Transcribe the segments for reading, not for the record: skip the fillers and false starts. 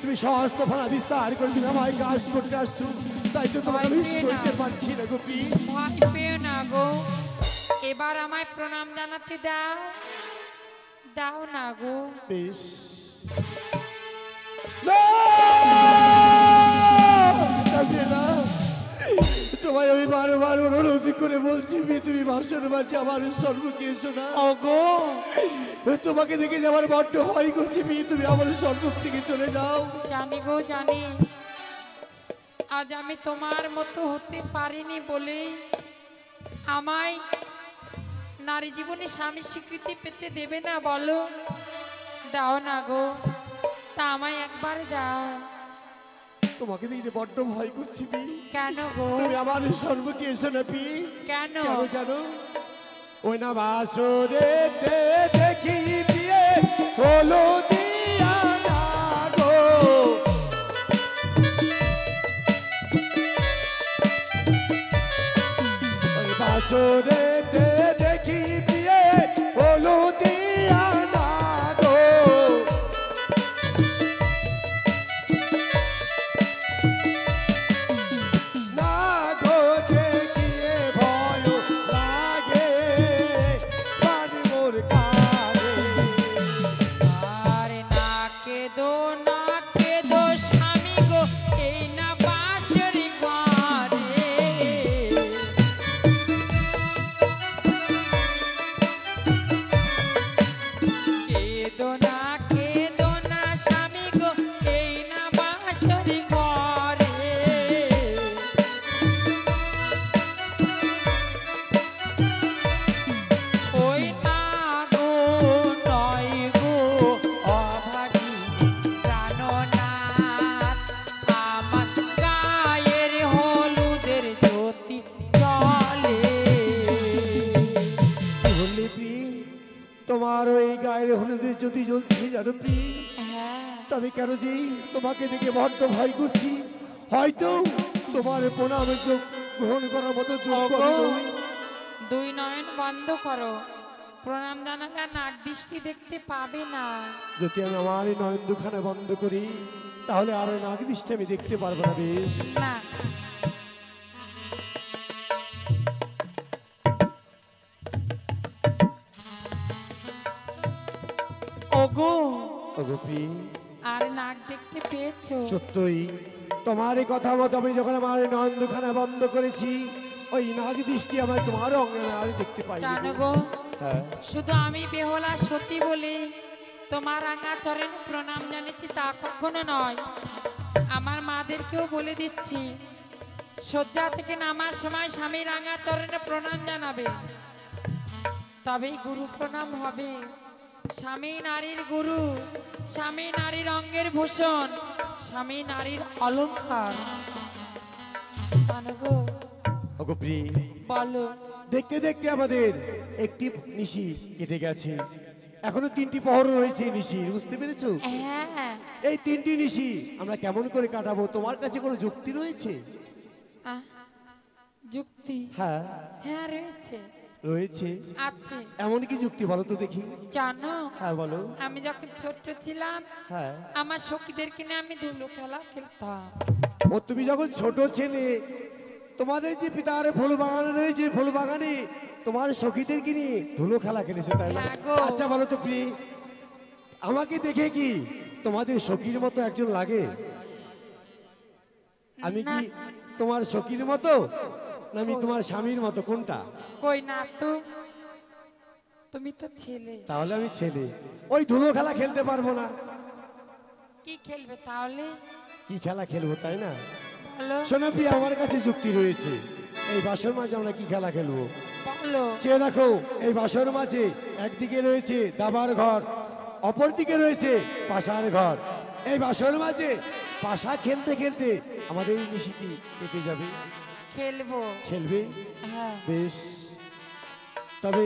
তুমি সমস্ত ফানা বিস্তার করে তুমি আমায় কাজ করতে আসছো, তাই তো তোমাকে আমি সইতে পারছি না গোপী। ভয় পেও না গো, এবার আমায় প্রণাম জানাতে দাও, দাও না গো। বেশ তোমায় আমি বারবার অনুরোধ করে বলছি তুমি ভাষণ মাঝে আমার সর্বকে এসো না। ওগো তোমাকে দেখে যে আমার বড্ড ভয় করছে, তুমি আমার সর্বক থেকে চলে যাও। জানি গো জানি, আজ আমি তোমার মতো হতে পারিনি বলেই আমায় নারী জীবনে স্বামীর স্বীকৃতি পেতে দেবে না বলো? দাও না গো, তা আমায় একবার দাও। তোমাকে দেখে বড্ড ভয় করছি। কেন গো? তুমি আমার সর্বকে এসো না পি। কেন? কেন জানো? ওই না বাসরে দেখি বিয়ে হলো দিয়া না গো, ওই বাসরে দেখি বিয়ে হলো দিয়া না গো, না গো দেখিয়ে ভয় লাগে পানি মোর কারে। আরে না কেদো না কেদো স্বামী গো, এই না বাসর ঘরে। কেদো না স্বামী গো, এই না বাসর ঘরে। ওই না গো নয় গো অভাগী প্রাণনাথ, আমার গায়ের হলুদের জ্যোতি জলে। বললি প্রি, তোমার ওই গায়ের হলুদের যদি জ্বলছে জানো প্রি, হ্যাঁ তবে কেন যে তোমাকে দেখে বড্ড ভয় করছি। হয়তো তোমার প্রণাম গ্রহণ করার মতো যোগ্য আমি নই। দুই নয়ন বন্ধ করো, প্রণাম জানালে নাক দৃষ্টি দেখতে পাবে না। যদি আমি আমার এই নয়ন দুখানা বন্ধ করি, তাহলে আর ওই নাগ দৃষ্টি আমি দেখতে পারবো না। বেশ না ওগো, গোপী, আর নাক দেখতে পেয়েছো? সত্যই তোমার এই কথা মতো আমি যখন আমার এই নয়ন দুখানা বন্ধ করেছি, ওই নাগ দৃষ্টি আমার তোমার অঙ্গে আর দেখতে পাই। জানো গো, হ্যাঁ, শুধু আমি বেহলা সতী বলে তোমার রাঙা চরণ প্রণাম জানিয়েছি তা কখনো নয়। আমার মাদেরকেও বলে দিচ্ছি, শয্যা থেকে নামার সময় স্বামী রাঙা চরণে প্রণাম জানাবে, তবেই গুরু প্রণাম হবে। স্বামী নারীর গুরু, স্বামী নারীর অঙ্গের ভূষণ, স্বামী নারীর অলংকার। জানো গো? গোপী, বলো। দেখতে দেখতে আমাদের একটি নিশি কেটে গেছে, এখনো 3টি প্রহর রয়েছে নিশির, বুঝতে পেরেছো? হ্যাঁ এই 3টি নিশি আমরা কেমন করে কাটাবো? তোমার কাছে কোনো যুক্তি রয়েছে? আহ, যুক্তি? হ্যাঁ হ্যাঁ রয়েছে, রয়েছে। আছে। এমন কি যুক্তি বলো তো দেখি। জানো, হ্যাঁ বলো। আমি যখন ছোট্ট ছিলাম হ্যাঁ, আমার সখীদের কিনে আমি ধুলো খেলা খেলতাম। ও তুমি যখন ছোট ছেলে, তোমাদের যে পিতার ফুল বাগান রয়েছে, ফুল বাগানে তোমার সখীদের কিনে ধুলো খেলা খেলেছো, তাই না? হ্যাঁ গো। আচ্ছা বলো তো প্রিয়, আমাকে দেখে কি তোমাদের সখীর মতো একজন লাগে? আমি কি না। তোমার সখীর মতো, না আমি তোমার স্বামীর মতো, কোনটা? কই না তো, তুমি তো ছেলে। তাহলে আমি ছেলে, ওই ধুলো খেলা খেলতে পারবো না। কি খেলবে তাহলে? কি খেলা খেলবো, তাই না? বলো শোনো প্রিয়া, আমার কাছে যুক্তি রয়েছে। এই বাসর মাঝে আমরা কি খেলা খেলবো? বলো। চেয়ে দেখো, এই বাসর মাঝে একদিকে রয়েছে দাবার ঘর, অপর দিকে রয়েছে পাশার ঘর। এই বাসর মাঝে পাশা খেলতে খেলতে আমাদের এই নিশিটি কেটে যাবে। খেলবো। খেলবে? হ্যাঁ বেশ, তবে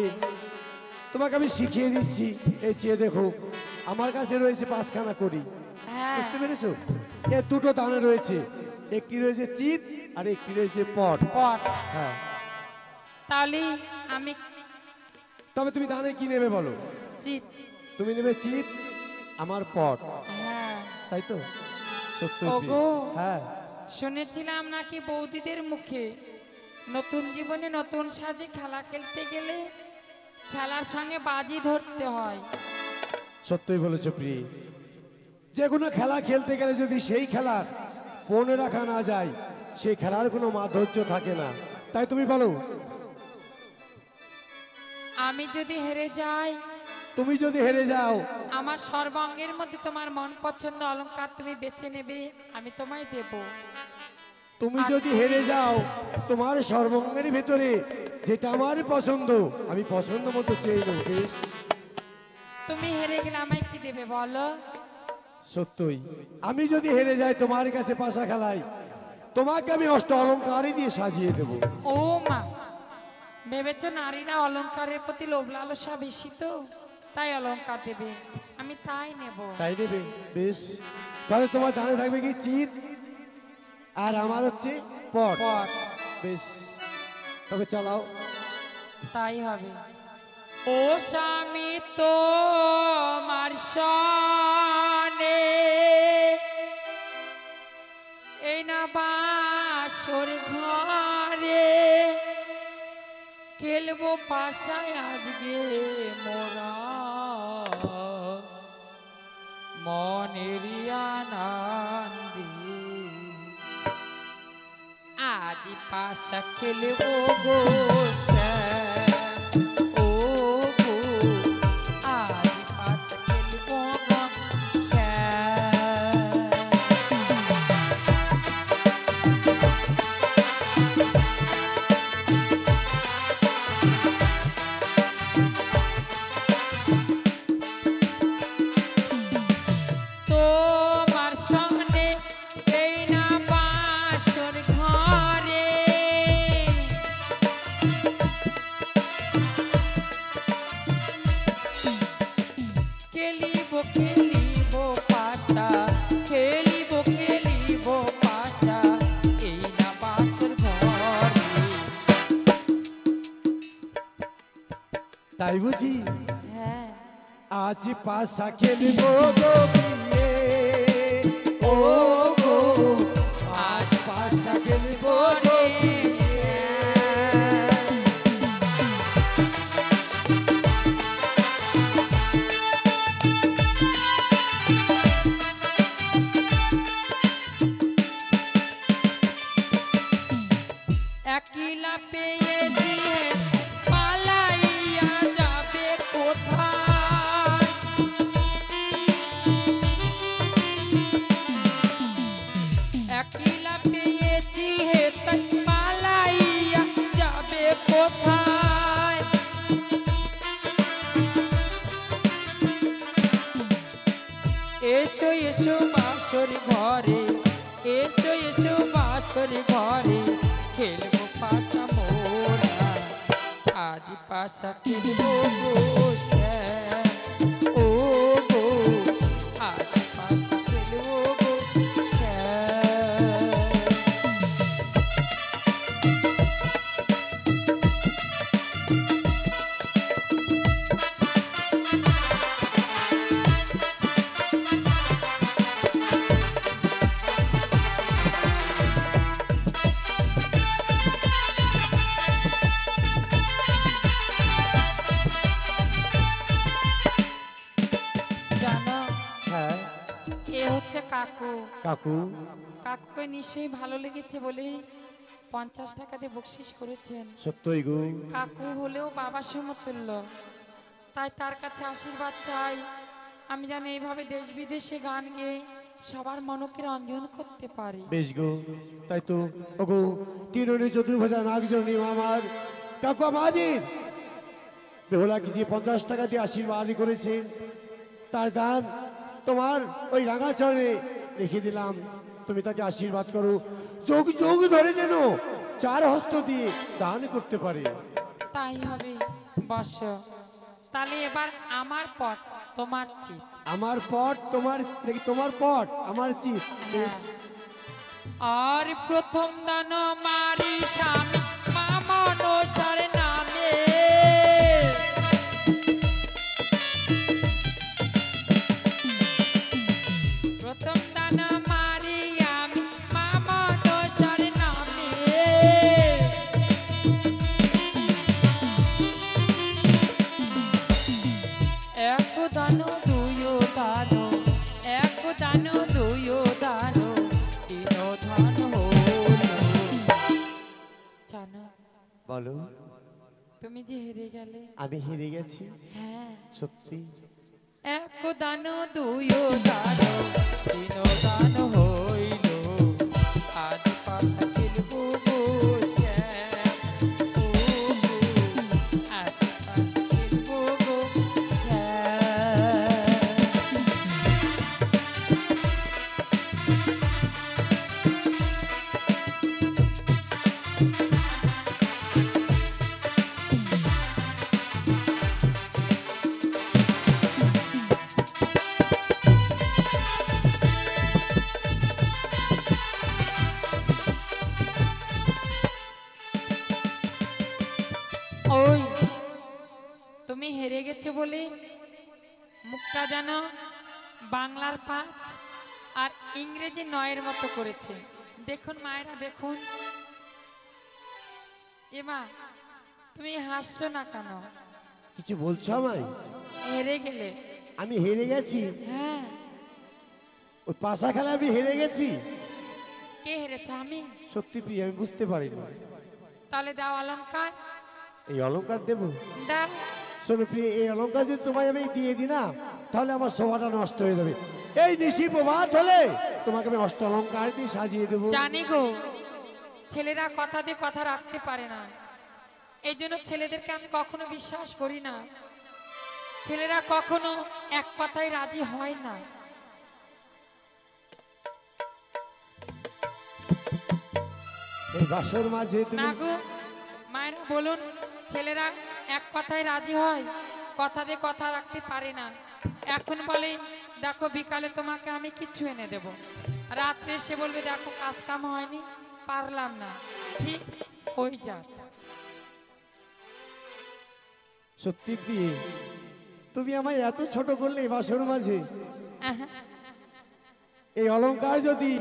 তোমাকে আমি শিখিয়ে দিচ্ছি। এই চেয়ে দেখো, আমার কাছে রয়েছে 5খানা কড়ি, হ্যাঁ বুঝতে পেরেছো? এর 2টো দানা রয়েছে, একটি রয়েছে চিত আর একটি রয়েছে পট। পট। হ্যাঁ, তাহলে আমি তবে তুমি দানে কি নেবে বলো? জিত। তুমি নেবে চিত, আমার পট, হ্যাঁ তাই তো? সত্যি ওগো। হ্যাঁ শুনেছিলাম নাকি বৌদিদের মুখে নতুন জীবনে নতুন সাজে খেলা খেলতে গেলে খেলার সঙ্গে বাজি ধরতে হয়। সত্যই বলেছ প্রিয়, যে কোনো খেলা খেলতে গেলে যদি সেই খেলার মনে রাখা না যায়, সেই খেলার কোনো মাধুর্য থাকে না। তাই তুমি বলো, আমি যদি হেরে যাই, তুমি যদি হেরে যাও, আমার সর্বাঙ্গের মধ্যে তোমার মন পছন্দ অলংকার তুমি বেছে নেবে, আমি তোমায় দেব। তুমি যদি হেরে যাও, তোমার সর্বঙ্গের ভেতরে যেটা আমার পছন্দ, আমি পছন্দ মতো চেয়ে নেব। বেশ, তুমি হেরে গেলে আমায় কি দেবে বলো? সত্যই আমি যদি হেরে যাই তোমার কাছে পাশা খেলাই, তোমাকে আমি অষ্ট অলঙ্কারই দিয়ে সাজিয়ে দেব। ও মা, ভেবেছো নারীরা অলংকারের প্রতি লোভ লালসা বেশি, তো তাই অলংকার দেবে, আমি তাই নেব। তাই দেবে? বেশ, তাহলে তোমার ডানে থাকবে কি চিত, আর আমার হচ্ছে পট। পট। বেশ, তবে চালাও। তাই হবে। ও স্বামী তো মার্শনে এই না বাসর ঘরে খেলবো পাশায় আজকে মোরা মনের আনন্দে আজ পাশা খেলবো গো শ্যাম। ও গো আজ পাশা খেলবো গো শ্যাম। তোমার সঙ্গে এই না বাসর ঘরে খেলিব খেলিব পাশা, খেলিব খেলিব পাশা এই না বাসর ঘরে। তাই বুঝি হ্যাঁ, আজ পাশা খেলবো গো প্রিয়ে, ও গো আজ পাশা খেলবো গো প্রিয়ে। একলা পেয়েছি পালাইয়া যাবে কোথায়? একলা পেয়েছি হে তাই পালাইয়া যাবে কোথায়? এসো এসো বাসর ঘরে, এসো এসো বাসর ঘরে খেলবো পাশা মোরা আজ পাশা খেলবো গো শ্যাম। ও গো আজ পাশা খেলবো গো শ্যাম। জানো, হ্যাঁ এ হচ্ছে কাকু। কাকু, কাকুকে নিশ্চয়ই ভালো লেগেছে বলেই 50 টাকা দিয়ে বকশিস করেছেন। সত্যই গো। কাকু হলেও বাবার সমতুল্য, তাই তার কাছে আশীর্বাদ চাই আমি যেন এইভাবে দেশ বিদেশে গান গেয়ে সবার মনকে রঞ্জন করতে পারি। বেশ গো, তাই তো। ওগো তিনটি চতুর্ভুজা নাগজনী আমার কাকু আমাদের বেহুলাকে যে 50 টাকা দিয়ে আশীর্বাদ করেছেন, তার দান তোমার ওই রাঙাচরণে রেখে দিলাম। তুমি তাকে আশীর্বাদ করো, যোগ যোগ ধরে যেন 4 হস্ত দিয়ে দান করতে পারে। তাই হবে। বস, তাহলে এবার আমার পট তোমার চিত। আমার পট তোমার, দেখি তোমার পট আমার চিত। বেশ, আর প্রথম দান মারি স্বামী মামনসার নামে প্রথম দান মারি দান দুই দান তিন ধান হলো। জানো বলো। তুমি যে হেরে গেলে। আমি হেরে গেছি? হ্যাঁ সত্যি? এক দান দুই দান তিন দান হইল, আজ পাশা খেলবো গো শ্যাম, ও গো, আজ পাশা খেলবো গো শ্যাম। ওই তুমি হেরে গেছো বলে মুখটা যেন বাংলার 5 আর ইংরেজি 9 এর মতো করেছে। দেখুন মায়েরা দেখুন। এমা তুমি হাসছো না কেন? কিছু বলছো আমায়? হেরে গেলে। আমি হেরে গেছি? হ্যাঁ। ওই পাশা খেলা আমি হেরে গেছি? কে হেরেছে? আমি। সত্যি প্রিয়, আমি বুঝতে পারিনি। তাহলে দাও অলংকার। এই অলংকার দেবো? দাও। শোনো প্রিয়, এই অলংকার যদি তোমায় আমি দিয়ে দিই না, তাহলে আমার শোভাটা নষ্ট হয়ে যাবে। এই নিশি প্রভাত হলে তোমাকে আমি অষ্ট অলংকার দিয়ে সাজিয়ে দেবো। জানি গো, ছেলেরা কথা দিয়ে কথা রাখতে পারে না, এই জন্য ছেলেদেরকে আমি কখনো বিশ্বাস করি না। ছেলেরা কখনো এক কথায় রাজি হয় না। এই বাসর মাঝে তুমি না গো, মায়েরা বলুন, ছেলেরা এক কথায় রাজি হয়, কথা দিয়ে কথা রাখতে পারে না। এখন বলে দেখো বিকালে তোমাকে আমি কিছু এনে দেব, রাত্রে সে বলবে দেখো কাজ কাম হয়নি, পারলাম না। ঠিক ওই যা। সত্যি প্রিয়, তুমি আমায় এত ছোট করলে এই বাসর মাঝে। এই অলংকার যদি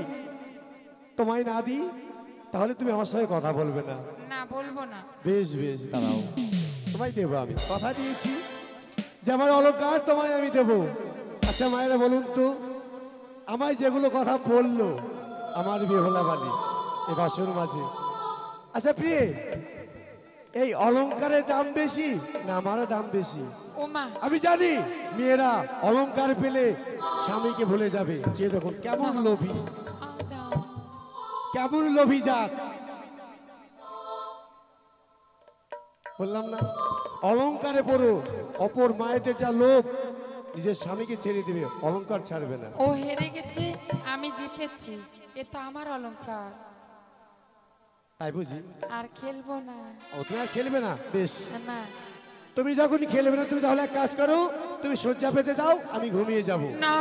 তোমায় না দিই, তাহলে তুমি আমার সঙ্গে কথা বলবে না। না বলবো না। বেশ বেশ, দাঁড়াও, তোমায় দেবো, আমি কথা দিয়েছি যে আমার অলংকার তোমায় আমি দেবো। আচ্ছা মায়েরা বলুন তো, আমায় যেগুলো কথা বললো আমার বেহুলা বালি এই বাসর মাঝে, আচ্ছা প্রিয়ে, এই অলংকারের দাম বেশি না আমারও দাম বেশি? ওমা আমি জানি মেয়েরা অলংকার পেলে স্বামীকে ভুলে যাবে। যে দেখুন কেমন লোভী, দাও। কেমন লোভী জাত। বললাম না, অলংকারে পড়ো, অপর মায়েদের যা লোভ, নিজের স্বামীকে ছেড়ে দিবে, অলংকার ছাড়বে না। ও হেরে গেছে, আমি জিতেছি, এ তো আমার অলংকার। তাই বুঝি? আর খেলবো না। ও তুমি আর খেলবে না? বেশ, না তুমি যখন খেলবে না, তুমি তাহলে এক কাজ করো, তুমি শয্যা পেতে দাও, আমি ঘুমিয়ে যাব। না,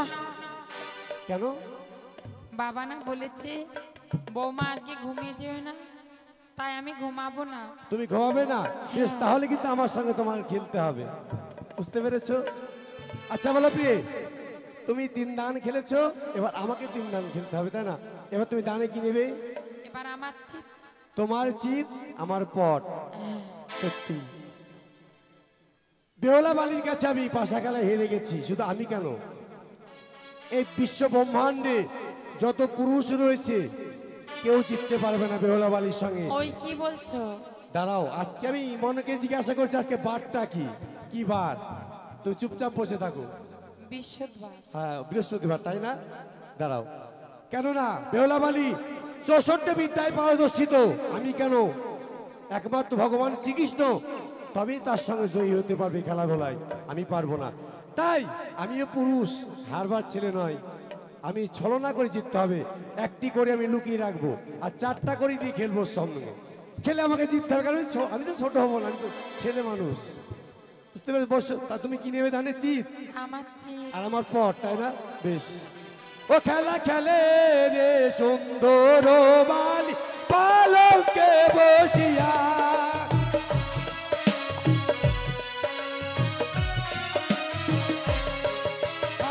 কেন? বাবা না বলেছে বৌমা আজকে ঘুমিয়ে যেও না, তাই আমি ঘুমাবো না। তুমি ঘুমাবে না? বেশ, তাহলে কিন্তু আমার সঙ্গে তোমার খেলতে হবে, বুঝতে পেরেছো? আচ্ছা বলো প্রিয়ে, তুমি 3 দান খেলেছো, এবার আমাকে 3 দান খেলতে হবে, তাই না? এবার তুমি দানে কি নেবে? এবার আমার চিত। তোমার চিত আমার পট। সত্যি বেহুলা বালির কাছে আমি পাশা খেলায় হেরে গেছি। শুধু আমি কেন, এই বিশ্ব ব্রহ্মাণ্ডে যত পুরুষ রয়েছে কেউ জিততে পারবে না বেহুলা বালির সঙ্গে। ওই কি বলছো? দাঁড়াও, আজকে আমি মনকে জিজ্ঞাসা করছি আজকে বারটা কি? কি বার? তুমি চুপচাপ বসে থাকো। বৃহস্পতিবার। হ্যাঁ, বৃহস্পতিবার, তাই না? দাঁড়াও, কেননা বেহুলা বালি 64 বিদ্যায় পারদর্শিত। আমি কেন, একমাত্র ভগবান শ্রীকৃষ্ণ তবেই তার সঙ্গে জয়ী হতে পারবে খেলাধুলায়, আমি পারবো না। তাই আমিও পুরুষ, হারবার ছেলে নয়। আমি ছলনা করে জিততে হবে, একটি করে আমি লুকিয়ে রাখবো, আর 4টা করে দিয়ে খেলবো সঙ্গে। খেলে আমাকে জিততে হবে, কারণ আমি তো ছোট হবো না, আমি তো ছেলে মানুষ, বুঝতে পারছো? বসো, তা তুমি কি নেবে ধানের চিত? আমার চিত। আর আমার পট, তাই না? বেশ। ও খেলা খেলে রে সুন্দর বালি পালকে বসিয়া,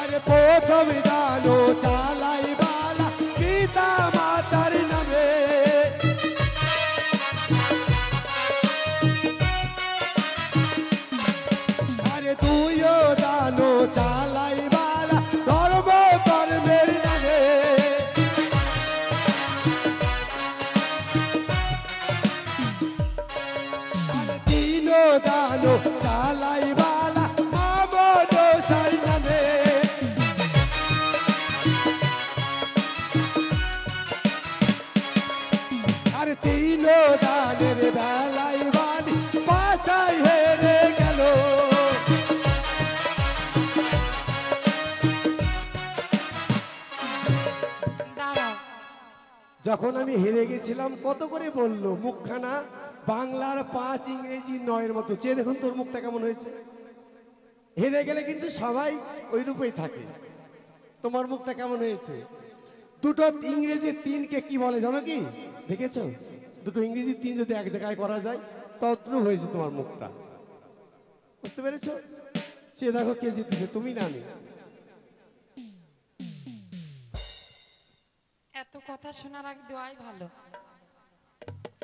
আরে প্রথম দানো চালাই বালা পিতা মাতার নামে, আরে তুইও দানো চালাই বালা ধর্ম কর্মের দাঁড়াও, যখন আমি হেরে গেছিলাম কত করে বললো মুখখানা বাংলার 5 ইংরেজি 9 মতো, চেয়ে দেখুন তোর মুখটা কেমন হয়েছে। হেরে গেলে কিন্তু সবাই ওই রূপেই থাকে। তোমার মুখটা কেমন হয়েছে? দুটো ইংরেজি 3কে কি বলে জানো কি? দেখেছো? দুটো ইংরেজি 3 যদি এক জায়গায় করা যায় তদ্রূপ হয়েছে তোমার মুখটা। বুঝতে পেরেছো? সে দেখো কে জিতেছে, তুমি না আমি। এত কথা শোনার আগে দেওয়াই ভালো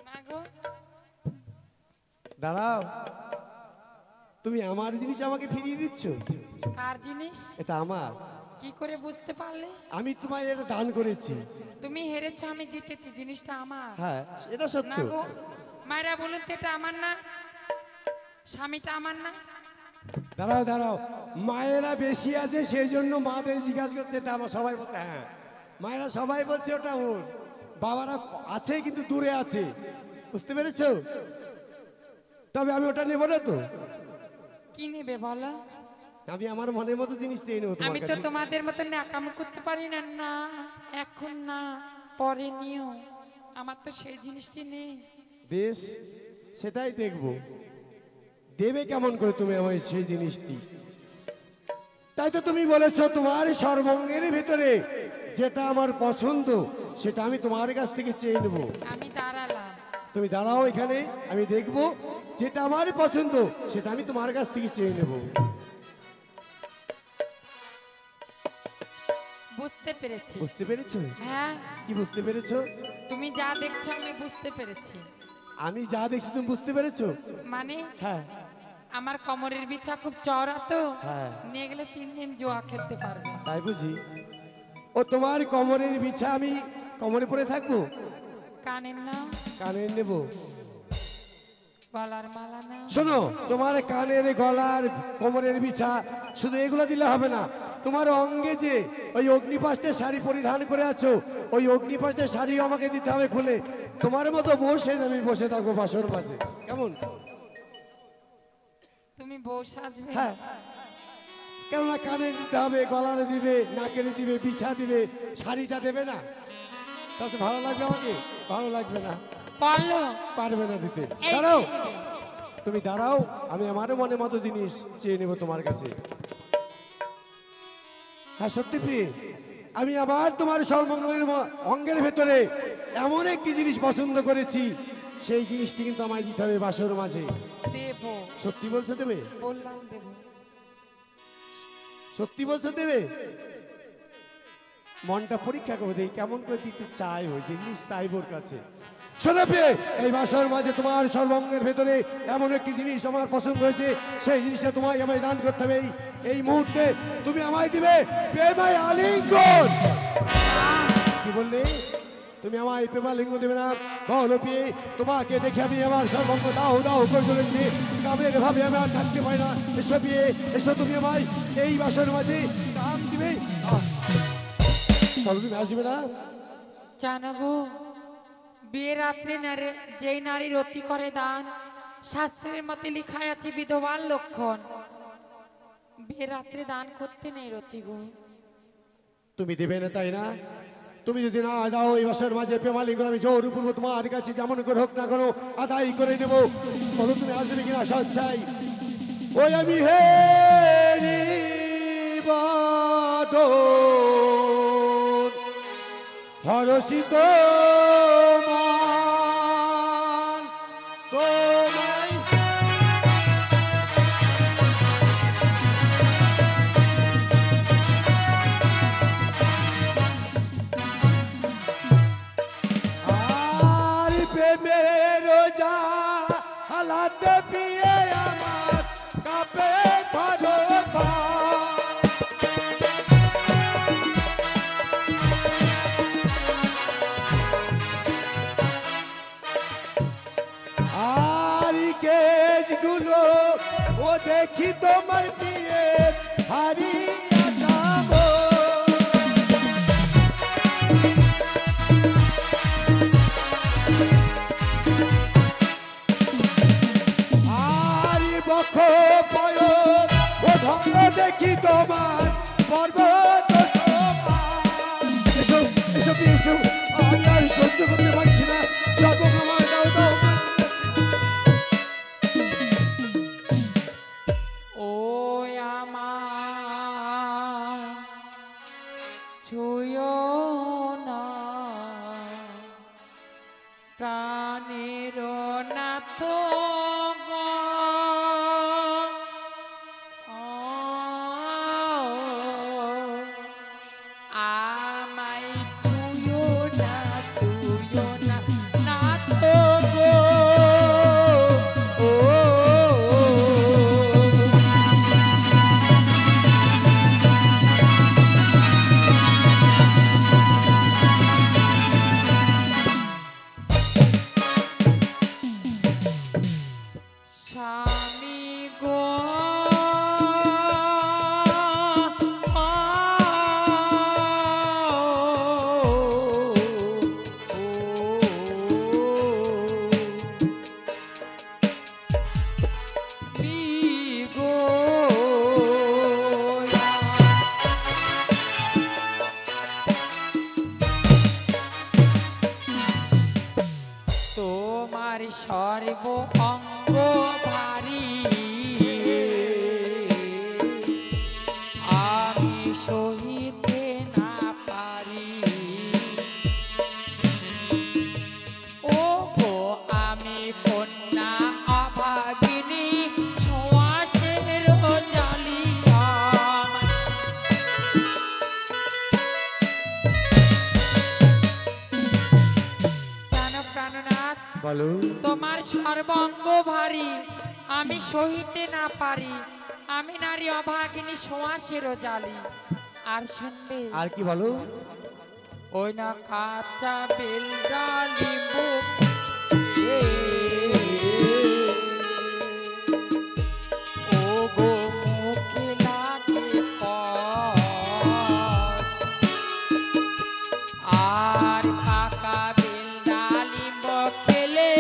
না গো। দাঁড়াও, তুমি আমার জিনিস আমাকে ফিরিয়ে দিচ্ছ। কার জিনিস? এটা আমার। কি করে বুঝতে পারলে? আমি তোমায় এটা দান করেছি। তুমি হেরেছো, আমি জিতেছি, জিনিসটা আমার। হ্যাঁ, এটা সত্য। না গো, মায়েরা বলুন তো এটা আমার না? স্বামীটা আমার না? দাঁড়াও দাঁড়াও, মায়েরা বেশি আছে সেই জন্য মাদের জিজ্ঞাসা করছে, এটা আমার। সবাই বলছে হ্যাঁ, মায়েরা সবাই বলছে ওটা ওর। বাবারা আছে কিন্তু দূরে আছে, বুঝতে পেরেছো? তবে আমি ওটা নেবো না তো। কি নেবে বলো? আমি আমার মনের মতো জিনিস চেয়ে নেবো তোমার আমি তো কাছে। তোমাদের মতো ন্যাকাম করতে পারি না। না, এখন না, পরে নিও। আমার তো সেই জিনিসটি নেই। বেশ, সেটাই দেখবো দেবে কেমন করে তুমি আমায় সেই জিনিসটি। তাই তো তুমি বলেছো তোমার সর্বঙ্গের ভিতরে যেটা আমার পছন্দ সেটা আমি তোমার কাছ থেকে চেয়ে নেবো। আমি দাঁড়ালাম। তুমি দাঁড়াও এখানে, আমি দেখবো যেটা আমার পছন্দ সেটা আমি তোমার কাছ থেকে চেয়ে নেবো। বুঝতে পেরেছি। বুঝতে পেরেছো? হ্যাঁ, কি বুঝতে পেরেছো? তুমি যা দেখছো আমি বুঝতে পেরেছি। আমি যা দেখছি তুমি বুঝতে পেরেছো? মানে হ্যাঁ আমার কোমরের বিছা খুব চওড়া তো, হ্যাঁ। নিয়ে গেলে 3 দিন জোয়া খেলতে পারবে। তাই বুঝি? ও তোমার কোমরের বিছা আমি কোমরে পরে থাকবো? কানের না, কানে নেবো। গলার মালা না। শোনো, তোমার কানের গলার কোমরের বিছা শুধু এগুলো দিলে হবে না। তোমার অঙ্গে যে ওই অগ্নিপাশের শাড়ি পরিধান করে আছো, ওই অগ্নিপাশের শাড়ি আমাকে দিতে হবে খুলে। তোমার মতো বসে আমি বসে থাকবো বাসর মাঝে, কেমন? তুমি বউ সাজবে? হ্যাঁ, কেননা কানে দিতে হবে, গলারে দিবে, নাকের দিবে, বিছা দিবে, শাড়িটা দেবে না? তাহলে ভালো লাগবে আমাকে? ভালো লাগবে না, পারলো? পারবে না দিতে। এই দাঁড়াও, যে নেবে। তুমি দাঁড়াও, আমি আমারও মনের মতো জিনিস চেয়ে নেব তোমার কাছে। হ্যাঁ সত্যি প্রিয়, আমি আবার তোমার সর্বঙ্গের অঙ্গের ভেতরে এমন একটি জিনিস পছন্দ করেছি, সেই জিনিসটি কিন্তু আমায় দিতে হবে বাসর মাঝে। দেব। সত্যি বলছো দেবে? বললাম দেব। সত্যি বলছো দেবে? মনটা পরীক্ষা করে দেই কেমন করে দিতে চাই, ওই যে জিনিস চাইব ওর কাছে। শোনো প্রিয়, এই বাসর মাঝে তোমার সর্বঙ্গের ভেতরে এমন একটি জিনিস আমার পছন্দ হয়েছে, সেই জিনিসটা তোমায় আমায় দান করতে হবে। এই মুহূর্তে তুমি আমায় দিবে প্রেমায় আলিঙ্গন। কি বললে? তুমি আমায় প্রেমালিঙ্গন দেবে না? বলো প্রিয়, তোমাকে দেখে আমি আমার সর্বঙ্গ দাও দাও করে চলেছি, কামের ভাবে আমি আর থাকতে পারি না। এসো প্রিয়, এসো, তুমি আমায় এই বাসর মাঝে দান দিবে। চলো, তুমি আসবে না? জানো গো, বিয়ের রাত্রে যেই নারীর অতি করে দান, শাস্ত্রের মতে লিখায় আছে বিধবার লক্ষণ। বিয়ের রাত্রে দান করতে নেই রতি গো। তুমি দেবে না তাই না? তুমি যদি না দাও এই বাসর মাঝে প্রেমালিঙ্গন, আমি জোর উপর তোমার কাছে যেমন করে হোক না কোনো আদায় করে নেবো। বলো তুমি আসবে কিনা সচ্ছাই? ওই আমি হে হরষিত মান তোমায় আর প্রেমের যা হালাতে পিয়ে আমার কাপে ধরো গুলো ও দেখি তোমার বিয়ে হারিয়ে যাবো। আর বক্ষ পয় ও ধর দেখি তোমার পর্বত সমান। তুমি এসো, আমি আর সহ্য করতে পারছি না, সর্বং আমায় দাও দাও। ও আমার ছুঁয়ো না প্রাণের নাথ গো, আমায় ছুঁয়ো না নাথ গো। ও স্বামী গো, তোমার সর্ব অঙ্গ ভারী, আমি সহিতে না পারি। ও গো আমি কন্যা অভাগিনী, ছোঁয়াশের জালিয়া। জানো প্রাণনাথ, বলো। তোমার সর্বাঙ্গ ভারী, আমি সহিতে না পারি। আমি নারী অভাগিনী, সোয়াশের জালি। আর শুনবে, আর কি বলো? ওই না কাঁচা বেল ডালিম্বু, ও গো মুখে লাগে পথ, আর কাকা বেল ডালিম্ব খেলে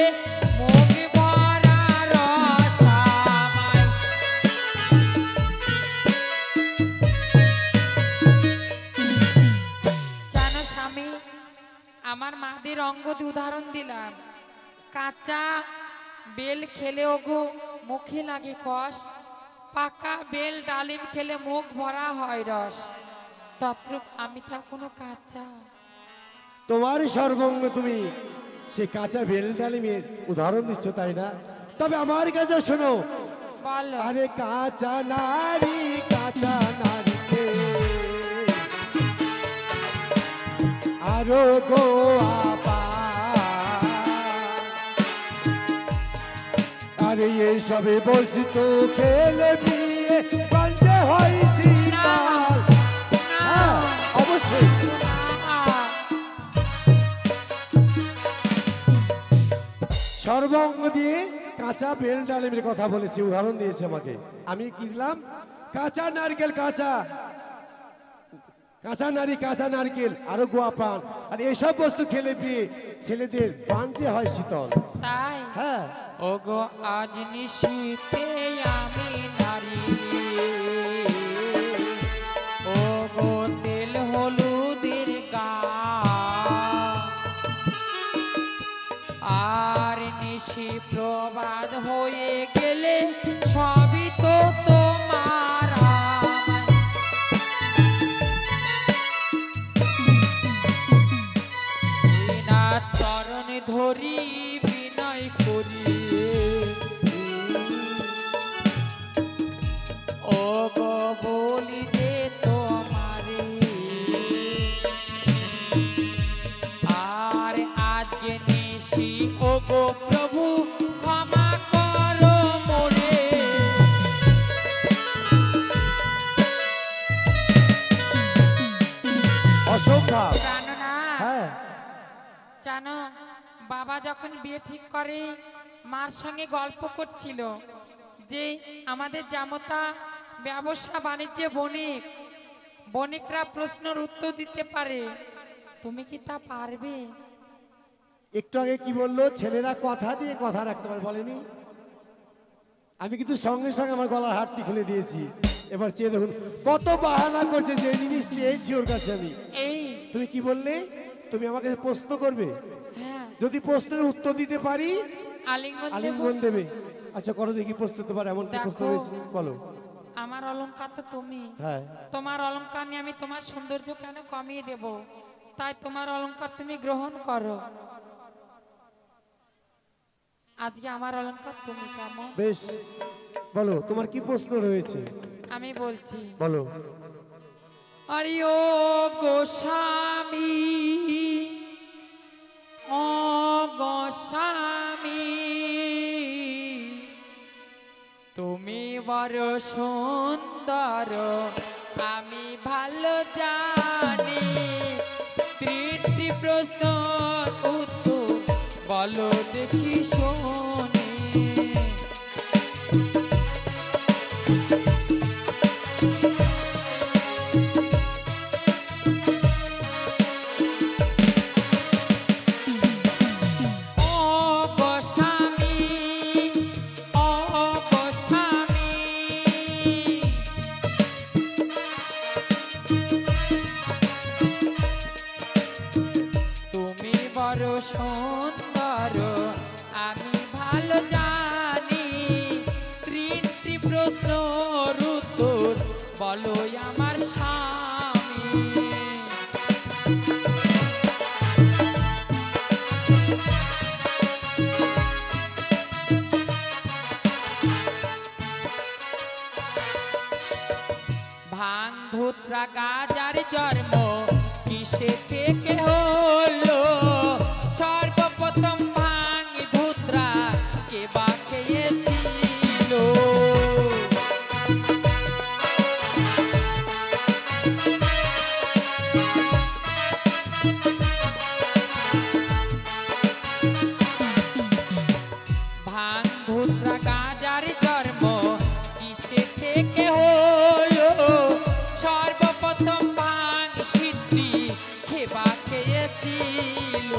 মুখ ভরা রস আমায়। জানো স্বামী, আমার মাদের অঙ্গদ উদাহরণ দিলাম, কাঁচা বেল খেলে ওগো মুখে লাগে কষ, পাকা বেল ডালিম খেলে মুখ ভরা হয় রস। তদ্রূপ আমি তা কোনো কাঁচা। তোমার সর্বঙ্গ তুমি সে কাঁচা বেল ডালিমের উদাহরণ দিচ্ছ, তাই না? তবে আমার কাছে শোনো, বলো। আরে কাঁচা নারী কে আরো গো আপা, আরে এই সবে বসিত খেলে বিয়ে বাঞ্চে হয় না, শীতল। না, হ্যাঁ, অবশ্যই। না। সর্বঙ্গ দিয়ে কাঁচা বেল ডালিমের কথা বলেছি, উদাহরণ দিয়েছে আমাকে। আমি কি দিলাম? কাঁচা নারকেল, কাঁচা কাঁচা নারী, কাঁচা নারকেল, আরো গোয়া পান, আর এসব বস্তু খেলে পেয়ে ছেলেদের পাঞ্চে হয় শীতল। তাই হ্যাঁ, ওগো আজ নিশীতে আমি নারী, ওগো তেল হলুদের গা, আর নিশি প্রবাদ হয়ে গেলে সবই তো তোমার আমায়। না চরণ ধরি বিনয় করি, ও গো বলি যে তোমারে, আর আজকে নিশি ও গো প্রভু ক্ষমা করো মোরে। অসম্ভব। প্রাণনাথ, হ্যাঁ, জানো বাবা যখন বিয়ে ঠিক করে মার সঙ্গে গল্প করছিল যে আমাদের জামতা ব্যবসা বাণিজ্যে বণিকরা প্রশ্নের উত্তর দিতে পারে, তুমি কি তা পারবে? একটু আগে কি বললো? ছেলেরা কথা দিয়ে কথা রাখতে পারে, বলেনি? আমি কিন্তু সঙ্গে সঙ্গে আমার গলার হাতটি খুলে দিয়েছি। এবার চেয়ে দেখুন কত বাহানা করছে যে এই জিনিস নিয়েছি ওর কাছে আমি। এই তুমি কি বললে? তুমি আমাকে প্রশ্ন করবে, হ্যাঁ যদি প্রশ্নের উত্তর দিতে পারি আলিঙ্গন দেব। আলিঙ্গন দেবে। আচ্ছা করো দেখি, প্রশ্ন দিতে পারে এমন কি প্রশ্ন দেখো। রয়েছে, বলো। আমার অলংকার তো তুমি, হ্যাঁ, তোমার অলংকার নিয়ে আমি তোমার সৌন্দর্য কেন কমিয়ে দেব? তাই তোমার অলংকার তুমি গ্রহণ করো। আজকে আমার অলংকার তুমি কেমন? বেশ, বলো তোমার কি প্রশ্ন রয়েছে, আমি বলছি। বলো। আরে ও গোস্বামী, ও গোস্বামী, তুমি বড় সুন্দর আমি ভালো জানি। তৃতীয় প্রশ্ন উত্তর বলো দেখি শুনি। ও গোস্বামী, ও গোস্বামী, তুমি বড় সুন্দর আমি ভালো জানি। তৃতীয় প্রশ্ন উত্তর বলো আমার স্বামী। ভাং ধুত্রা গাজার জন্ম কিসে থেকে হলো? সর্বপ্রথম ভাং ধুত্রা কে বা খেয়েছিল? ভাং ধুত্রা গাজার জন্ম কিসে থেকে হলো? সর্বপ্রথম ভাং সিদ্ধি খেবা খেয়েছিল।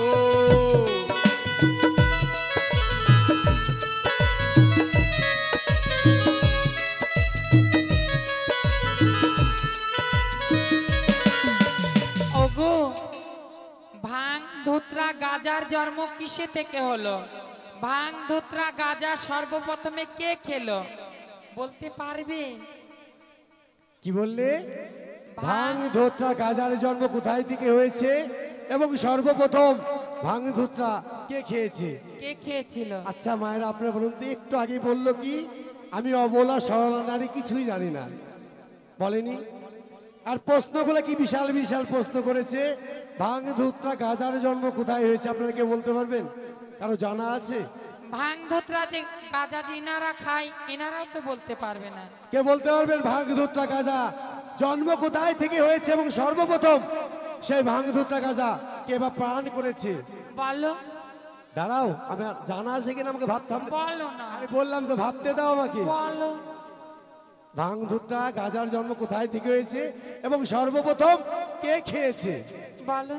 ওগো, ভাং ধুত্রা গাজার জন্ম কিসে থেকে হলো? ভাং ধুত্রা গাজা সর্বপ্রথমে কে খেলো বলতে পারবে? কি বললে? ভাং ধোত্রা গাজার জন্ম কোথায় থেকে হয়েছে এবং সর্বপ্রথম ভাং ধোত্রা কে খেয়েছে? কে খেয়েছিল? আচ্ছা মায়েরা আপনারা বলুন তো, একটু আগে বললো কি আমি অবলা সরলা নারী কিছুই জানি না, বলেনি? আর প্রশ্নগুলো কি বিশাল বিশাল প্রশ্ন করেছে। ভাং ধোত্রা গাজার জন্ম কোথায় হয়েছে আপনারা কে বলতে পারবেন? কারো জানা আছে? ভাং ধোত্রা যে গাজা যে ইনারা খায় এনারাও তো বলতে পারবে না। কে বলতে পারবেন ভাং ধোত্রা গাজা জন্ম কোথায় থেকে হয়েছে এবং সর্বপ্রথম সেই ভাং ধোত্রা গাজা কে বা প্রাণ করেছে? বলো। দাঁড়াও, আমার জানা আছে কিনা আমাকে ভাবতে হবে। বলো না। আরে বললাম তো ভাবতে দাও আমাকে। বলো। ভাং ধোত্রা গাজার জন্ম কোথায় থেকে হয়েছে এবং সর্বপ্রথম কে খেয়েছে? বলো।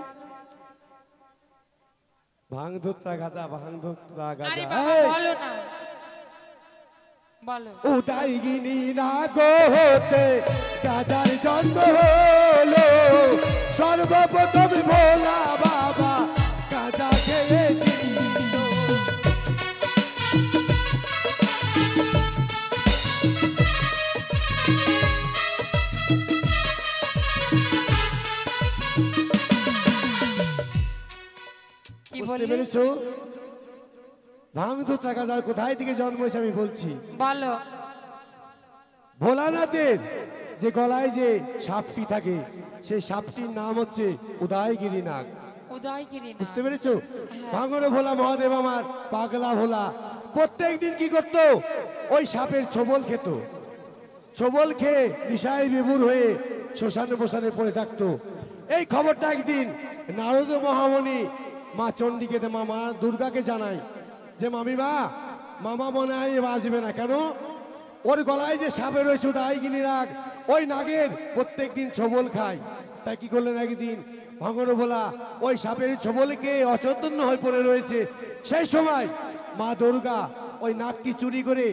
ভাং ধোত্রা গাজা, ভাং ধোত্রা আরে গাজা। বাবা এই, বলো না। বলো। উদয়গিনি না গো হতে গাজার জন্ম হলো, সর্বপ্রথম ভোলা বাবা গাজা খেয়েছিল। কি বুঝতে বললি? পেরেছো? ভাং ধোত্রা গাজার কোথায় থেকে জন্ম হয়েছে আমি বলছি। বলো। ভোলানাথের যে গলায় যে সাপটি থাকে সেই সাপটির নাম হচ্ছে উদয়গিরি নাগ। উদয়গিরি না। বুঝতে পেরেছো? ভাঙরে ভোলা মহাদেব আমার পাগলা ভোলা প্রত্যেক দিন কি করতো? ওই সাপের ছোবল খেত। ছোবল খেয়ে নিশায় বিভোর হয়ে শ্মশানে বসানে পড়ে থাকতো। এই খবরটা একদিন নারদ মহামণি মা চণ্ডীকে মা দুর্গাকে জানায় যে মামিমা, মামা মনে হয় এ বাঁচবে না। কেন? ওর গলায় যে সাপে রয়েছে উদয়গিরি নাগ, ওই নাগের প্রত্যেক দিন ছোবল খায়। তাই কি করলেন একদিন ভাঙর ভোলা ওই সাপের ছোবলকে অচৈতন্য হয়ে পড়ে রয়েছে। সেই সময় মা দুর্গা ওই নাগটি চুরি করে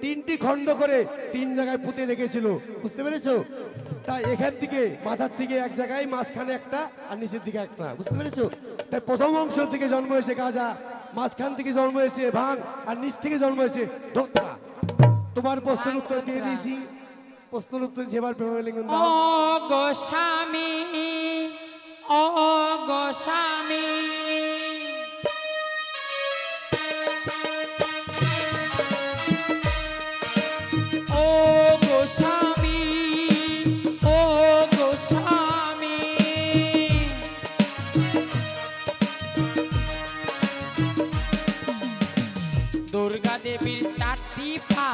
তিনটি খণ্ড করে তিন জায়গায় পুঁতে রেখেছিল। বুঝতে পেরেছো? তাই এখান থেকে মাথার থেকে এক জায়গায়, মাঝখানে একটা আর নিচের দিকে একটা, বুঝতে পেরেছো? তাই প্রথম অংশ থেকে জন্ম হয়েছে গাজা, মাঝখান থেকে জন্ম হয়েছে ভাং, আর নিচ থেকে জন্ম হয়েছে ধোত্রা। তোমার প্রশ্নের উত্তর দিয়ে দিয়েছি, প্রশ্নের উত্তর যেবার প্রেমলিঙ্গন ও দাও। গোস্বামী, ও গোস্বামী, ও গোস্বামী, ও গোস্বামী, দুর্গা দেবীর 4টি পা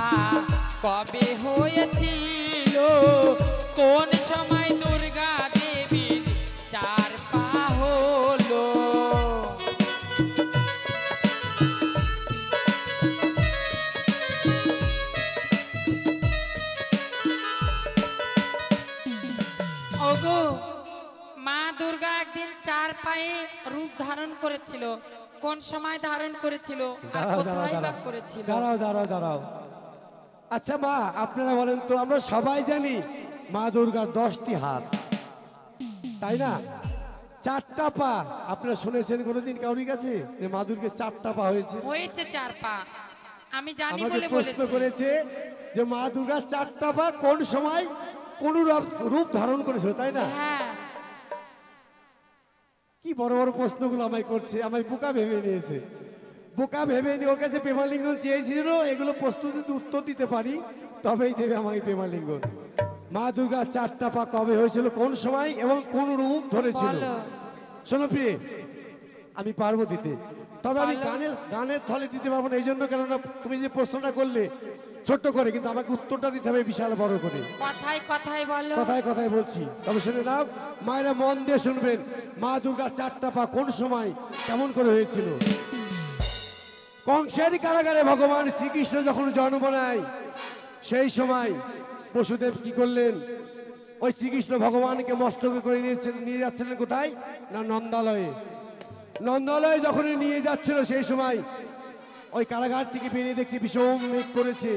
কবে হয়েছিল? কোন সময় দুর্গা দেবীর 4 পা হলো? ওগো, মা দুর্গা একদিন 4 পায়ে রূপ ধারণ করেছিল। কোন সময় ধারণ করেছিল আর দাঁড়াও দাঁড়াও কোথায় বা দাঁড়াও করেছিল? দাঁড়াও দাঁড়াও দাঁড়াও। আচ্ছা মা, আপনারা বলেন তো, আমরা সবাই জানি মা দুর্গার 10টি হাত, তাই না? 4টা পা। আপনারা শুনেছেন কোনোদিন কাউরির কাছে যে মা দুর্গার 4টা পা হয়েছে? হয়েছে 4 পা, আমি জানি আমাকে বলে প্রশ্ন বলেছি। করেছে যে মা দুর্গার 4টা পা কোন সময় কোন রূপ ধারণ করেছিল, তাই না? হ্যাঁ, কি বড় বড় প্রশ্নগুলো আমায় করছে, আমায় বোকা ভেবে নিয়েছে। বোকা ভেবে নিয়ে ওর কাছে প্রেমালিঙ্গন চেয়েছিল, এগুলো প্রশ্ন যদি উত্তর দিতে পারি তবেই দেবে আমাকে প্রেমালিঙ্গন। মা দুর্গা 4টা পা কবে হয়েছিল, কোন সময় এবং কোন রূপ ধরেছিল? বলো। শোনো প্রিয়ে, আমি পারবো দিতে, তবে আমি বলো। গানের থলে দিতে পারবো না। এই জন্য, কেননা তুমি যে প্রশ্নটা করলে ছোট্ট করে, কিন্তু আমাকে উত্তরটা দিতে হবে বিশাল বড় করে। কথায় কথায় বলো। কথায় কথায় বলছি, তবে শুনে নাও, মায়েরা মন দিয়ে শুনবেন। মা দুর্গার 4টা পা কোন সময় কেমন করে হয়েছিল? কংসের কারাগারে ভগবান শ্রীকৃষ্ণ যখন জন্ম নেয়, সেই সময় বসুদেব কি করলেন? ওই শ্রীকৃষ্ণ ভগবানকে মস্তকে করে নিয়ে যাচ্ছিলেন কোথায় না? নন্দালয়ে। নন্দালয়ে যখন নিয়ে যাচ্ছিল, সেই সময় ওই কারাগার থেকে বেরিয়ে দেখছি ভীষণ মেঘ করেছে,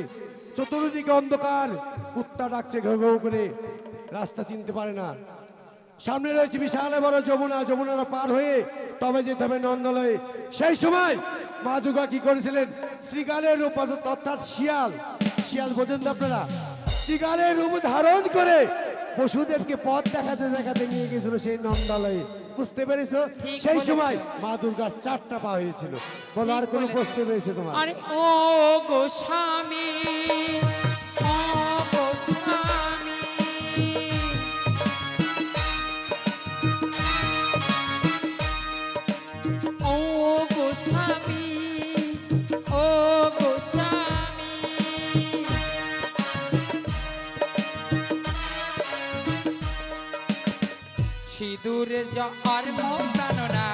চতুর্দিকে অন্ধকার, কুত্তা ডাকছে ঘেউ ঘেউ করে, রাস্তা চিনতে পারে না। সামনে রয়েছে বিশাল বড় যমুনা, যমুনাটা পার হয়ে তবে যেতে হবে নন্দালয়ে। সেই সময় মা দুর্গা কি করেছিলেন? শ্রীকালের রূপ, অর্থাৎ শিয়াল, শিয়াল বোঝেন তো আপনারা? শ্রীকালের রূপ ধারণ করে বসুদেবকে পথ দেখাতে দেখাতে নিয়ে গেছিল সেই নন্দালয়ে, বুঝতে পেরেছো? ঠিক সেই বলেছো। সময় মা দুর্গার 4টা পা হয়েছিল। বলো, আর ঠিক কোনো বলেছো। প্রশ্ন রয়েছে তোমার? আরে ও গোস্বামী, ও গোস্বামী, ও গোস্বামী, ও গোস্বামী, সিঁদুরের জন্ম প্রাণনা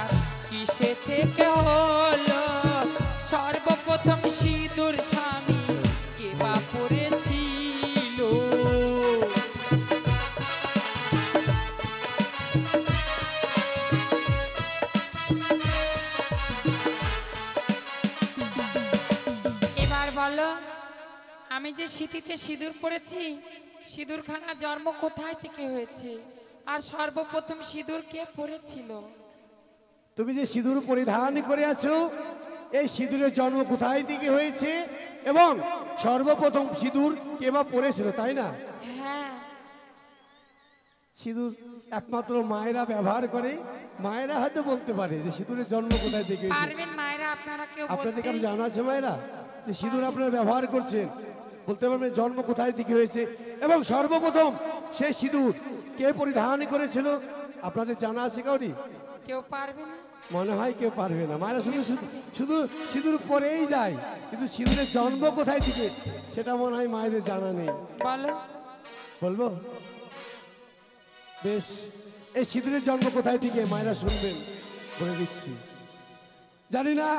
কিসে থেকে হলো? সর্বপ্রথম সিঁদুর স্বামী কে বা পড়েছিল? এবার বলো, আমি যে সিঁথিতে সিঁদুর পড়েছি, সিঁদুরখানা জন্ম কোথায় থেকে হয়েছে? আর সর্বপ্রথম সিঁদুর কে পড়েছিল? তুমি যে সিঁদুর পরিধান করে আছো, এই সিঁদুরের জন্ম কোথায় থেকে হয়েছে এবং সর্বপ্রথম সিঁদুর কে বা পড়েছিল, তাই না? হ্যাঁ, সিঁদুর একমাত্র মায়েরা ব্যবহার করে। মায়েরা হয়তো বলতে পারে যে সিঁদুরের জন্ম কোথায় থেকে হয়েছে। পারবেন মায়েরা আপনারা কেউ আপনাদের বলতে? কাছে জানা আছে মায়েরা যে সিঁদুর আপনারা ব্যবহার করছেন? বলতে পারবেন জন্ম কোথায় থেকে হয়েছে এবং সর্বপ্রথম সেই সিঁদুর কে পরিধান করেছিল? আপনাদের জানা আছে কাউরি? কেউ পারবে না? মনে হয় কেউ পারবে না। মায়েরা শুধু শুধু সিঁদুর পরেই যায়, কিন্তু সিঁদুরের জন্ম কোথায় থেকে সেটা মনে হয় মায়েদের জানা নেই। বলো। বলবো? বেশ, এই সিঁদুরের জন্ম কোথায় থেকে মায়েরা শুনবেন, বলে দিচ্ছি। জানি না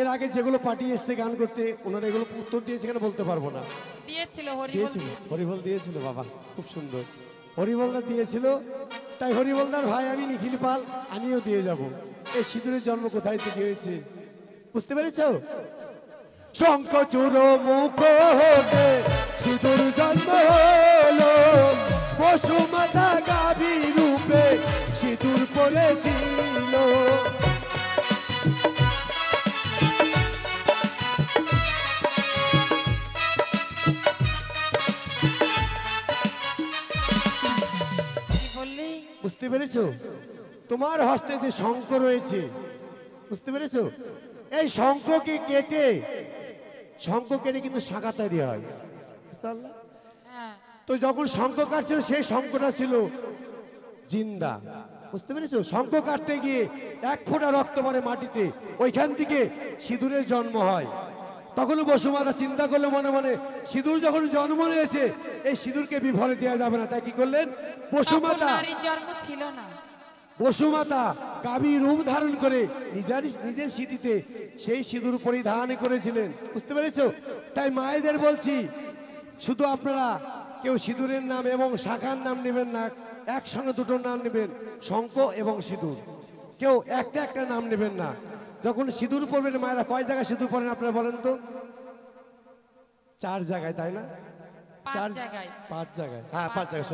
এর আগে যেগুলো পার্টি এসছে গান করতে, ওনারা এগুলো উত্তর দিয়েছে কেন বলতে পারবো না। দিয়েছিল, হরিবল দিয়েছিল, দিয়েছিল। হরিবল দিয়েছিল, বাবা খুব সুন্দর। হরিবলদা দিয়েছিল, তাই হরিবলদার ভাই আমি নিখিল পাল, আমিও দিয়ে যাব। এই সিঁদুরের জন্ম কোথায় থেকে হয়েছে বুঝতে পেরেছ? শঙ্খ চূড় মুখ হতে সিঁদুর জন্ম হলো, বসুমাতা গাভী রূপে সিঁদুর পরেছিল। কি বললি? বুঝতে পেরেছো? তোমার হস্তে যে শঙ্খ রয়েছে, বুঝতে পেরেছো? এই শঙ্খকে কেটে, শঙ্খ কেটে কিন্তু শাঁখা তৈরি হয়, বুঝতে পারলে? হ্যাঁ, তো যখন শঙ্খ কাটছিল সেই শঙ্খটা ছিল জিন্দা, বুঝতে পেরেছো? শঙ্খ কাটতে গিয়ে এক ফোঁটা রক্ত পড়ে মাটিতে, ওইখান থেকে সিঁদুরের জন্ম হয়। তখন বসুমাতা চিন্তা করলো মনে মনে, সিঁদুর যখন জন্ম নিয়েছে এই সিঁদুরকে বিভরে দেওয়া যাবে না, তাই কি করলেন তখন বসুমাতা? নারীর জন্ম ছিল না। বসুমাতা গাভী রূপ ধারণ করে নিজের স্মৃতিতে সেই সিঁদুর পরিধান করেছিলেন, বুঝতে পেরেছো? তাই মায়েদের বলছি, শুধু আপনারা কেউ সিঁদুরের নাম এবং শাখার নাম নেবেন না, একসঙ্গে দুটো নাম নেবেন, শঙ্খ এবং সিঁদুর। কেউ একটা একটা নাম নেবেন না। যখন সিঁদুর পরবেন মায়েরা কয় জায়গায় সিঁদুর পরেন আপনারা বলেন তো? 4 জায়গায়, তাই না? 5 জায়গায়। 5 জায়গায়, হ্যাঁ 5 জায়গায়,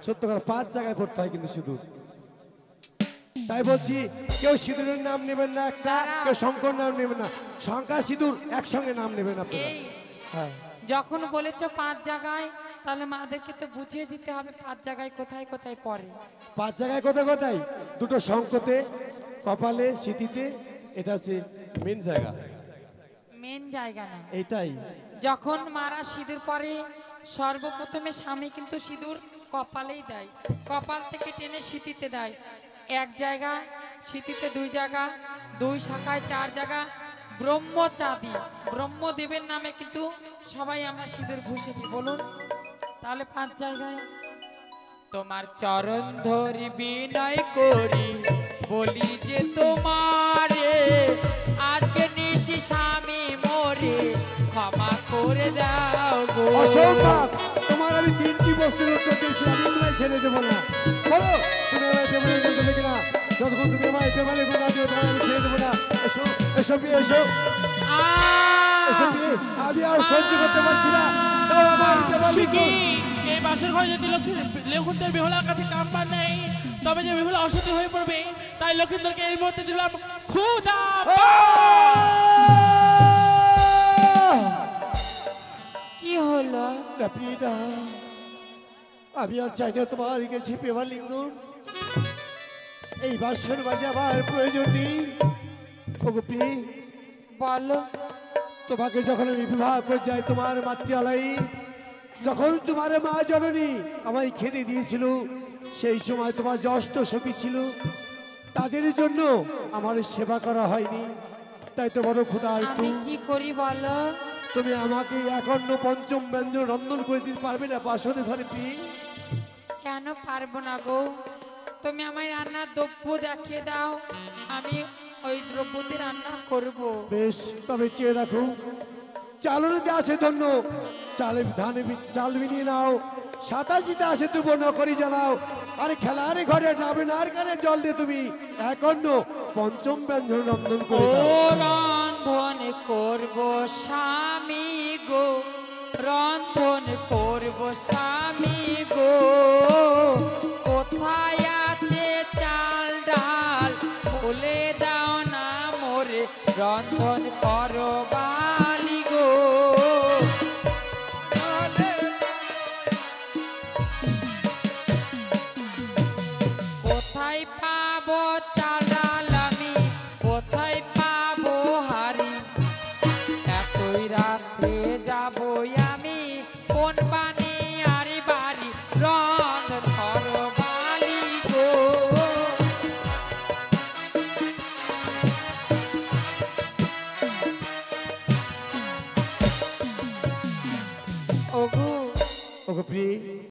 সত্য কথা, 5 জায়গায় পড়তে হয় কিন্তু সিঁদুর। তাই বলছি কেউ সিঁদুরের নাম নেবেন না একটা, কেউ শঙ্কর নাম নেবেন না, শঙ্কা সিঁদুর একসঙ্গে নাম নেবেন আপনারা। এই হ্যাঁ, যখন বলেছো 5 জায়গায়, তাহলে মাদেরকে তো বুঝিয়ে দিতে হবে 5 জায়গায় কোথায় কোথায় পড়ে। 5 জায়গায় কোথায় কোথায়? দুটো শঙ্কতে, কপালে, স্মৃতিতে, এটা হচ্ছে মেন জায়গা, মেন জায়গা না। এইটাই। যখন মারা সিঁদুর পরে সর্বপ্রথমে স্বামী কিন্তু সিঁদুর কপালেই দেয়, কপাল থেকে টেনে সিঁথিতে দেয়। 1 জায়গা, সিঁথিতে 2 জায়গা, 2 শাখায় 4 জায়গা, ব্রহ্মচাঁদি ব্রহ্মদেবের নামে কিন্তু সবাই আমরা সিঁদুর ঘুষে দিই, বলুন তাহলে 5 জায়গায়। তোমার চরণ ধরি বিনয় করি, বলি যে তোমারে আজকে নিশি স্বামী মোরে ক্ষমা করে দাও গো। অসম্ভব, তোমার আমি 3টি বস্তুর উত্তর দিয়েছি, আমি তোমায় ছেড়ে দেবো না। বলো তুমি আমায় দেবে দেবে কিনা? যতক্ষণ তুমি আমায় দেবে না দিও, তাহলে আমি ছেড়ে দেবো না। এসো এসো প্রিয়, এসো এসো প্রিয়, আমি আর সহ্য করতে পারছি না। দাও আমার দেবালি কি এই বাসর ঘরে যদি লক্ষিন্দর বেহুলার কাছে কামবার নেই, তবে যে বেহুলা অসুখী হয়ে পড়বে, তাই লক্ষিন্দরকে এই মুহূর্তে দিলাম ক্ষুধা। কি হলো? প্রিয়টা, আমি আর চাই না তোমার কাছে পেবার লিঙ্গ, এই বাসর মাঝে আমার প্রয়োজন নেই। ওগো প্রিয়, বলো। তোমাকে যখন আমি বিবাহ করে যাই তোমার মাতৃয়ালয়ে, যখন তোমার মা জননী আমায় খেতে দিয়েছিল, সেই সময় তোমার জ্যেষ্ঠ সখী ছিল, তাদের জন্য আমার সেবা করা হয়নি, তাই তো বড় ক্ষুধা। আমি কি করি বলো? তুমি আমাকে এখন পঞ্চম ব্যঞ্জন রন্ধন করে দিতে পারবে না বাসনে ঘরে প্রিয়? কেন পারবো না গো? তুমি আমায় রান্নার দ্রব্য দেখিয়ে দাও, আমি ওই দ্রব্যতে রান্না করব। বেশ, তবে চেয়ে রাখো, চালনিতে আছে ধন্য, চালে ধানে চাল বিনিয়ে নাও, 87তে আছে তুবো নকরি জ্বালাও, আরে খেলার ঘরে নাবে নার কানে জল দিয়ে তুমি এখন পঞ্চম ব্যঞ্জন রন্ধন ও করে দাও। রন্ধন করব স্বামী গো, রন্ধন করব স্বামী গো, কোথায় আছে চাল ডাল বলে দাও না মোরে, রন্ধন করো বালি গো। কোথায় পাবো চাল ডাল আমি, কোথায় পাবো হারি, এতই রাত্রে যাবো আমি কোন বানি আরে বাড়ি, রন্ধন করো বালি গো। ওগো ওগো প্রিয়,